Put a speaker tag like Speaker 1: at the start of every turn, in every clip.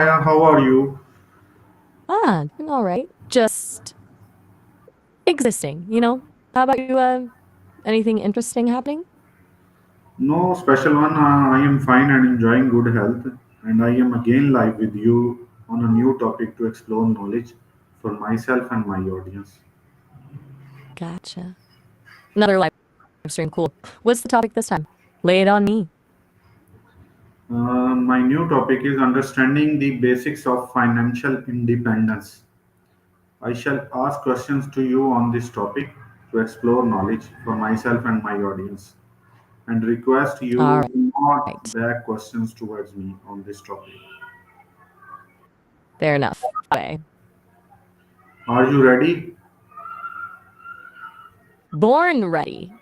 Speaker 1: How are you?
Speaker 2: Doing all right. Just existing. How about you? Anything interesting happening?
Speaker 1: No special one. I am fine and enjoying good health. And I am again live with you on a new topic to explore knowledge for myself and my audience.
Speaker 2: Gotcha. Another live stream. Cool. What's the topic this time? Lay it on me.
Speaker 1: My new topic is understanding the basics of financial independence. I shall ask questions to you on this topic to explore knowledge for myself and my audience, and request
Speaker 2: All
Speaker 1: you to not
Speaker 2: right.
Speaker 1: back questions towards me on this topic.
Speaker 2: Fair enough. Okay.
Speaker 1: Are you ready?
Speaker 2: Born ready.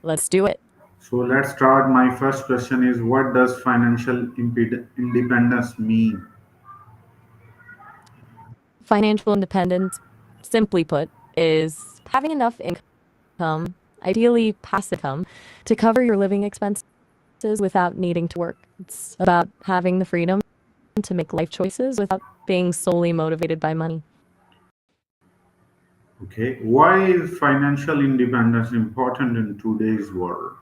Speaker 2: Let's do it.
Speaker 1: So let's start. My first question is, what does financial independence mean?
Speaker 2: Financial independence, simply put, is having enough income, ideally passive income, to cover your living expenses without needing to work. It's about having the freedom to make life choices without being solely motivated by money.
Speaker 1: Okay, why is financial independence important in today's world?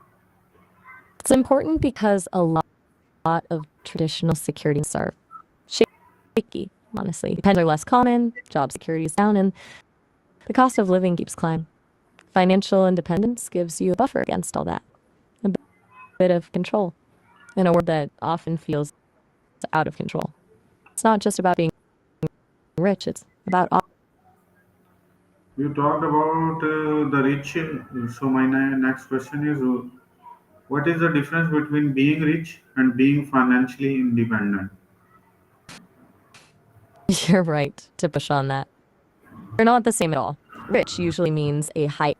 Speaker 2: It's important because a lot of traditional securities are shaky, honestly. Depends are less common, job security is down, and the cost of living keeps climbing. Financial independence gives you a buffer against all that, a bit of control in a world that often feels out of control. It's not just about being rich, it's about
Speaker 1: You talked about the rich. So my next question is, what is the difference between being rich and being financially independent?
Speaker 2: You're right to push on that. They're not the same at all. Rich usually means a high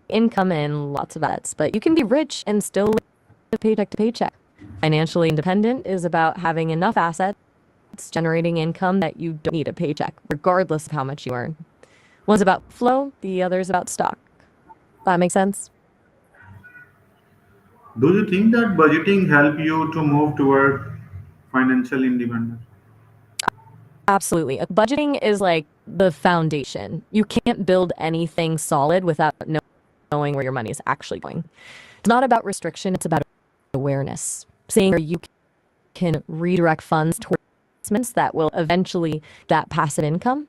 Speaker 2: income and lots of assets, but you can be rich and still live paycheck to paycheck. Financially independent is about having enough assets, generating income that you don't need a paycheck, regardless of how much you earn. One's about flow, the other's about stock. That makes sense?
Speaker 1: Do you think that budgeting help you to move toward financial independence?
Speaker 2: Absolutely. Budgeting is like the foundation. You can't build anything solid without knowing where your money is actually going. It's not about restriction, it's about awareness. Saying where you can redirect funds towards investments that will eventually that passive income.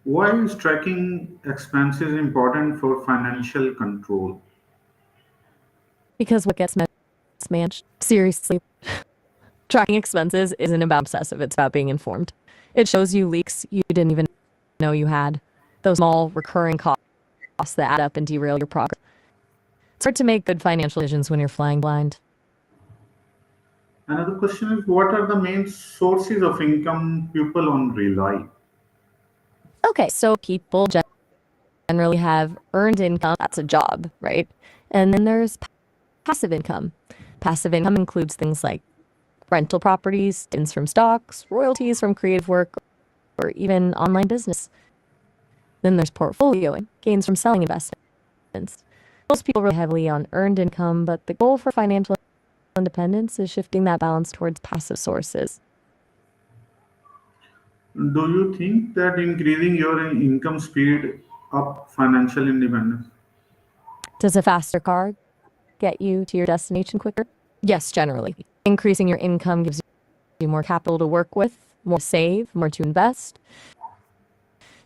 Speaker 1: Why is tracking expenses important for financial control?
Speaker 2: Because what gets managed, seriously, tracking expenses isn't about obsessive, it's about being informed. It shows you leaks you didn't even know you had. Those small recurring costs that add up and derail your progress. It's hard to make good financial decisions when you're flying blind.
Speaker 1: Another question is, what are the main sources of income people on rely?
Speaker 2: Okay, so people generally have earned income. That's a job, right? And then there's passive income. Passive income includes things like rental properties, dividends from stocks, royalties from creative work, or even online business. Then there's portfolio gains from selling investments. Most people rely heavily on earned income, but the goal for financial independence is shifting that balance towards passive sources.
Speaker 1: Do you think that increasing your income speed up financial independence?
Speaker 2: Does a faster car get you to your destination quicker? Yes, generally. Increasing your income gives you more capital to work with, more to save, more to invest.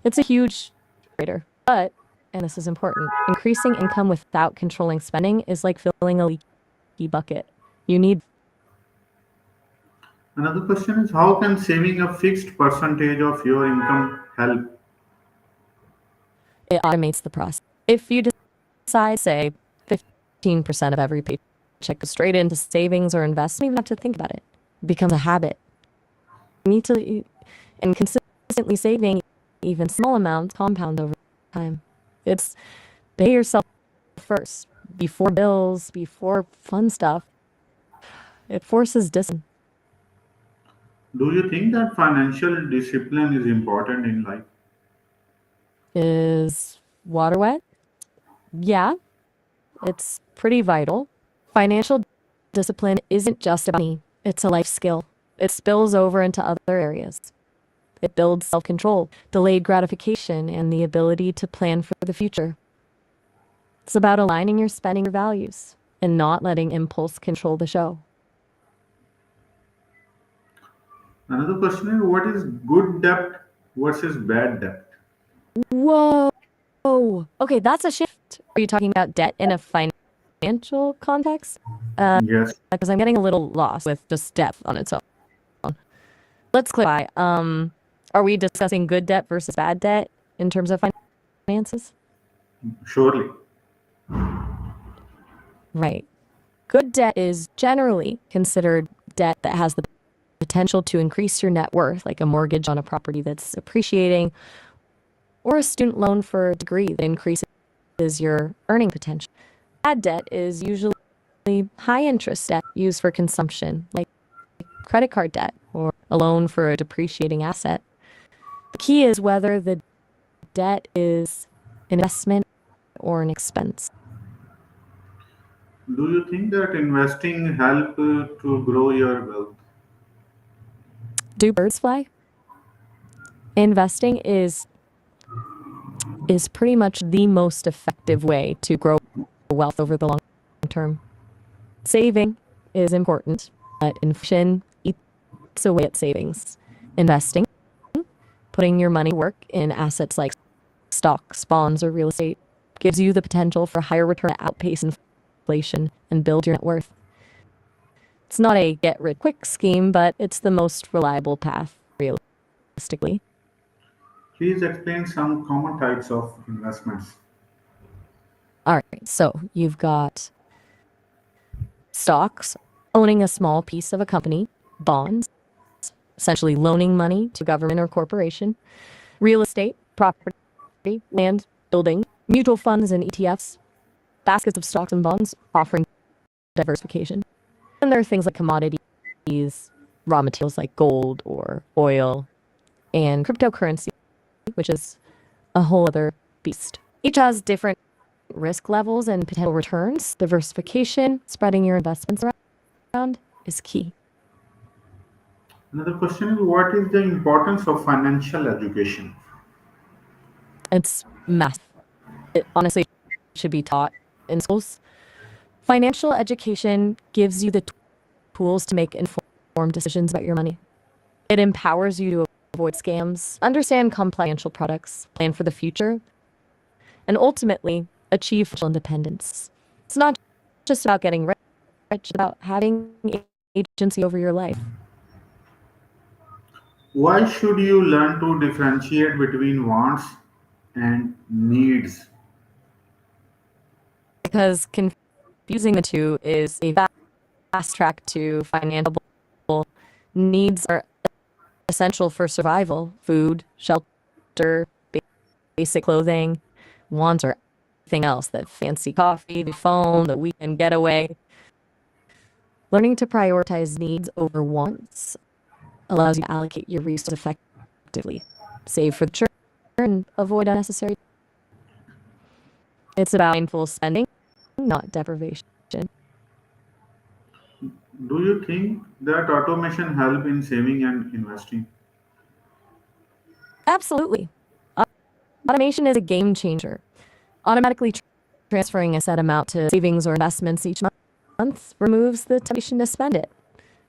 Speaker 2: It's a huge generator. But, and this is important, increasing income without controlling spending is like filling a leaky bucket. You need
Speaker 1: Another question is, how can saving a fixed percentage of your income help?
Speaker 2: it automates the process. If you decide, say, 15% of every paycheck goes straight into savings or investment, you don't even have to think about it. It becomes a habit. You need to, and consistently saving even small amounts compound over time. It's pay yourself first, before bills, before fun stuff. It forces discipline.
Speaker 1: Do you think that financial discipline is important in life?
Speaker 2: Is water wet? Yeah, it's pretty vital. Financial discipline isn't just about money, it's a life skill. it spills over into other areas. It builds self-control, delayed gratification, and the ability to plan for the future. It's about aligning your spending with your values and not letting impulse control the show.
Speaker 1: Another question is, what is good debt versus bad debt?
Speaker 2: Whoa. Okay, that's a shift. Are you talking about debt in a financial context?
Speaker 1: Yes,
Speaker 2: Because I'm getting a little lost with just debt on its own. Let's clarify. Are we discussing good debt versus bad debt in terms of finances?
Speaker 1: surely.
Speaker 2: Right. Good debt is generally considered debt that has the potential to increase your net worth, like a mortgage on a property that's appreciating, or a student loan for a degree that increases your earning potential. Bad debt is usually high interest debt used for consumption, like credit card debt or a loan for a depreciating asset. The key is whether the debt is an investment or an expense.
Speaker 1: Do you think that investing help to grow your wealth?
Speaker 2: Do birds fly? Investing is pretty much the most effective way to grow wealth over the long term. Saving is important, but inflation eats away at savings. Investing, putting your money to work in assets like stocks, bonds, or real estate, gives you the potential for a higher return to outpace inflation and build your net worth. It's not a get-rich-quick scheme, but it's the most reliable path, realistically.
Speaker 1: Please explain some common types of investments.
Speaker 2: All right, so you've got stocks, owning a small piece of a company, bonds, essentially loaning money to government or corporation, real estate, property, land, building, mutual funds and ETFs, baskets of stocks and bonds offering diversification. And there are things like commodities, raw materials like gold or oil, and cryptocurrency, which is a whole other beast. Each has different risk levels and potential returns. Diversification, spreading your investments around is key.
Speaker 1: Another question is, what is the importance of financial education?
Speaker 2: It's massive. It honestly should be taught in schools. Financial education gives you the tools to make informed decisions about your money. It empowers you to avoid scams, understand complex financial products, plan for the future, and ultimately achieve financial independence. It's not just about getting rich, it's about having agency over your life.
Speaker 1: Why should you learn to differentiate between wants and needs?
Speaker 2: Because confusing the two is a fast track to financial. Needs are essential for survival: food, shelter, basic clothing. Wants are everything else: that fancy coffee, the phone, the weekend getaway. Learning to prioritize needs over wants allows you to allocate your resources effectively, save for the future, and avoid unnecessary. It's about mindful spending, not deprivation.
Speaker 1: Do you think that automation help in saving and investing?
Speaker 2: Absolutely. Automation is a game changer. Automatically transferring a set amount to savings or investments each month removes the temptation to spend it.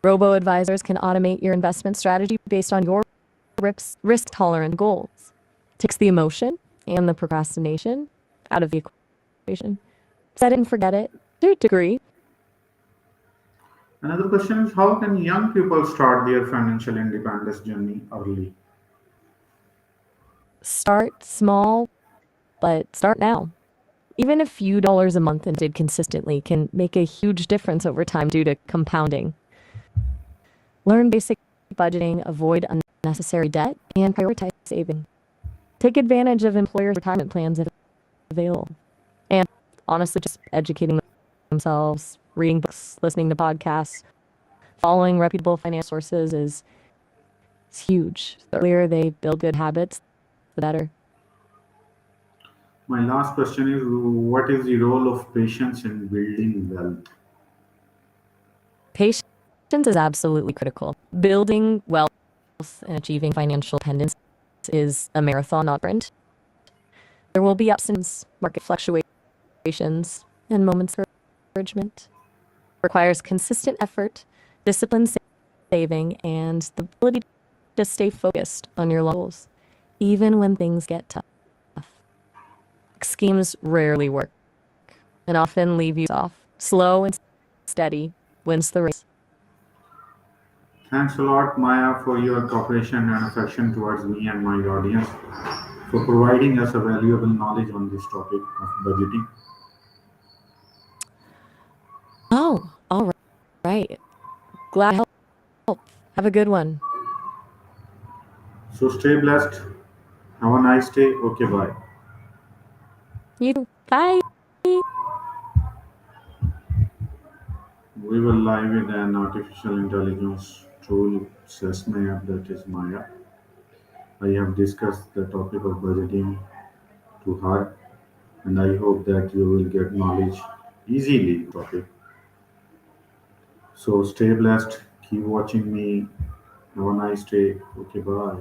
Speaker 2: Robo-advisors can automate your investment strategy based on your risk tolerant goals. Takes the emotion and the procrastination out of the equation. Set it and forget it to a degree.
Speaker 1: Another question is, how can young people start their financial independence journey early?
Speaker 2: Start small, but start now. Even a few dollars a month and did consistently can make a huge difference over time due to compounding. Learn basic budgeting, avoid unnecessary debt, and prioritize saving. Take advantage of employers' retirement plans if available. And honestly, just educating themselves, reading books, listening to podcasts, following reputable financial sources is huge. The earlier they build good habits, the better.
Speaker 1: My last question is, what is the role of patience in building wealth?
Speaker 2: Patience is absolutely critical. Building wealth and achieving financial independence is a marathon, not a sprint. There will be ups and downs, market fluctuations, and moments of encouragement. It requires consistent effort, disciplined saving, and the ability to stay focused on your goals, even when things get tough. Schemes rarely work and often leave you off. Slow and steady wins the race.
Speaker 1: Thanks a lot, Maya, for your cooperation and affection towards me and my audience, for providing us a valuable knowledge on this topic of budgeting.
Speaker 2: Oh, all right. Glad to help. Have a good one.
Speaker 1: So stay blessed. Have a nice day. Okay, bye.
Speaker 2: You too. Bye.
Speaker 1: We will live with an artificial intelligence tool, Sesame app, that is Maya. I have discussed the topic of budgeting to her, and I hope that you will get knowledge easily topic. So stay blessed. Keep watching me. Have a nice day. Okay, bye.